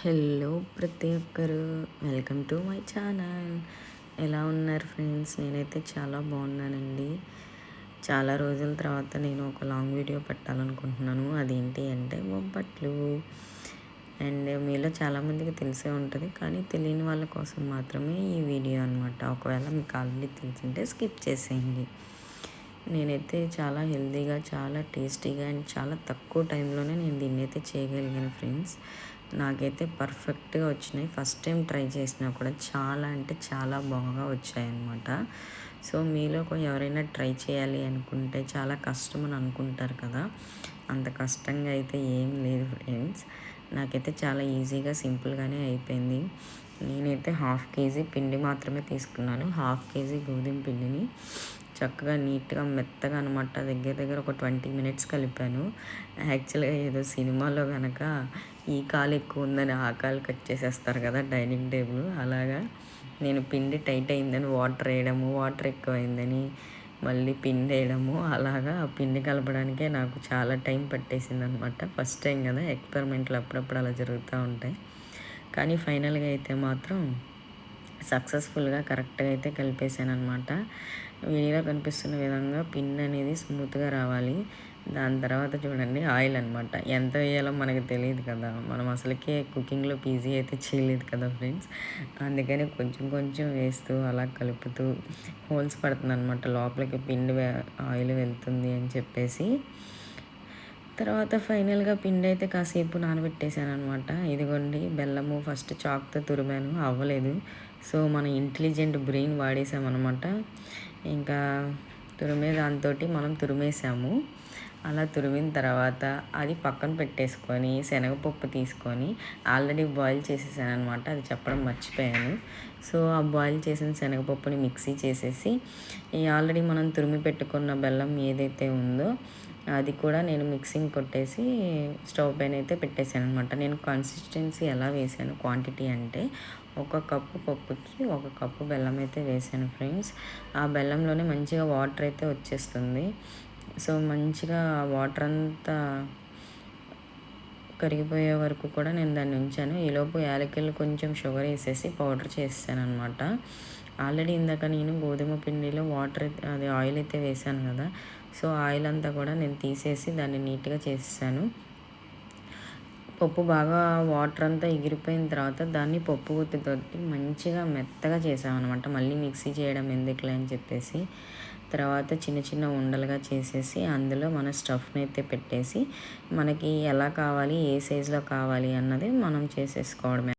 Hello ప్రతి ఒక్కరు, welcome to my channel. ఎలా ఉన్నారు ఫ్రెండ్స్? నేనైతే చాలా బాగున్నానండి. చాలా రోజుల తర్వాత నేను ఒక లాంగ్ వీడియో పెట్టాలనుకుంటున్నాను. అదేంటి అంటే బొబ్బట్లు. అండ్ మీలో చాలామందికి తెలిసే ఉంటుంది, కానీ తెలియని వాళ్ళ కోసం మాత్రమే ఈ వీడియో అనమాట. ఒకవేళ మీకు ఆల్రెడీ తెలిసింటే స్కిప్ చేసేయండి. నేనైతే చాలా హెల్తీగా, చాలా టేస్టీగా అండ్ చాలా తక్కువ టైంలోనే నేను దీన్ని అయితే చేయగలిగాను ఫ్రెండ్స్. నాకైతే పర్ఫెక్ట్గా వచ్చినాయి. ఫస్ట్ టైం ట్రై చేసినా కూడా చాలా అంటే చాలా బాగా వచ్చాయన్నమాట. సో మీలో ఎవరైనా ట్రై చేయాలి అనుకుంటే చాలా కష్టం అని అనుకుంటారు కదా, అంత కష్టంగా అయితే ఏం లేదు ఫ్రెండ్స్. నాకైతే చాలా ఈజీగా సింపుల్గానే అయిపోయింది. నేనైతే 1/2 కేజీ పిండి మాత్రమే తీసుకున్నాను. 1/2 కేజీ గోధుమ పిండిని చక్కగా నీట్గా మెత్తగా అనమాట దగ్గర దగ్గర ఒక 20 మినిట్స్ కలిపాను. యాక్చువల్గా ఏదో సినిమాలో కనుక ఈ కాలు ఎక్కువ ఉందని ఆ కాలు కట్ చేసేస్తారు కదా డైనింగ్ టేబుల్, అలాగా నేను పిండి టైట్ అయిందని వాటర్ వేయడము, వాటర్ ఎక్కువైందని మళ్ళీ పిండి వేయడము, అలాగా పిండి కలపడానికే నాకు చాలా టైం పట్టేసింది అనమాట. ఫస్ట్ టైం కదా, ఎక్స్పెరిమెంట్లు అప్పుడప్పుడు అలా జరుగుతూ ఉంటాయి. కానీ ఫైనల్గా అయితే మాత్రం సక్సెస్ఫుల్గా కరెక్ట్గా అయితే కలిపేసాను అనమాట. వీడియోలో కనిపిస్తున్న విధంగా పిండి అనేది స్మూత్గా రావాలి. దాని తర్వాత చూడండి ఆయిల్ అనమాట. ఎంత వేయాలో మనకు తెలియదు కదా, మనం అసలుకే కుకింగ్లో పీజీ అయితే చేయలేదు కదా ఫ్రెండ్స్. అందుకని కొంచెం కొంచెం వేస్తూ అలా కలుపుతూ హోల్స్ పడుతుంది అనమాట, లోపలికి పిండి ఆయిల్ వెళ్తుంది అని చెప్పేసి. తర్వాత ఫైనల్గా పిండి అయితే కాసేపు నానబెట్టేశాను అనమాట. ఇదిగోండి బెల్లము ఫస్ట్ చాక్తో తురిమాను, అవ్వలేదు. సో మన ఇంటెలిజెంట్ బ్రెయిన్ వాడేసామన్నమాట. ఇంకా దాంతో మనం తురిమేసాము. అలా తురిమిన తర్వాత అది పక్కన పెట్టేసుకొని శనగపప్పు తీసుకొని ఆల్రెడీ బాయిల్ చేసేసాను అనమాట, అది చెప్పడం మర్చిపోయాను. సో ఆ బాయిల్ చేసిన శనగపప్పుని మిక్సీ చేసేసి ఈ ఆల్రెడీ మనం తురిమి పెట్టుకున్న బెల్లం ఏదైతే ఉందో అది కూడా నేను మిక్సింగ్ కొట్టేసి స్టవ్ పైన అయితే పెట్టేశాను అనమాట. నేను కన్సిస్టెన్సీ ఎలా వేసాను క్వాంటిటీ అంటే 1 కప్పు పప్పుకి 1 కప్పు బెల్లం అయితే వేసాను ఫ్రెండ్స్. ఆ బెల్లంలోనే మంచిగా వాటర్ అయితే వచ్చేస్తుంది. సో మంచిగా వాటర్ అంతా కరిగిపోయే వరకు కూడా నేను దాన్ని ఉంచాను. ఈలోపు యాలకులు కొంచెం షుగర్ వేసేసి పౌడర్ చేసాను అనమాట. ఆల్రెడీ ఇందాక నేను గోధుమ పిండిలో వాటర్ అది ఆయిల్ అయితే వేసాను కదా, సో ఆయిల్ అంతా కూడా నేను తీసేసి దాన్ని నీట్గా చేసేసాను. పప్పు బాగా వాటర్ అంతా ఎగిరిపోయిన తర్వాత దాన్ని పప్పు గుత్తితోటి మంచిగా మెత్తగా చేసామన్నమాట. మళ్ళీ మిక్సీ చేయడం ఎందుకులే అని చెప్పేసి తర్వాత చిన్న చిన్న ఉండలుగా చేసేసి అందులో మన స్టఫ్ని అయితే పెట్టేసి మనకి ఎలా కావాలి, ఏ సైజులో కావాలి అన్నది మనం చేసేసుకోవడమే.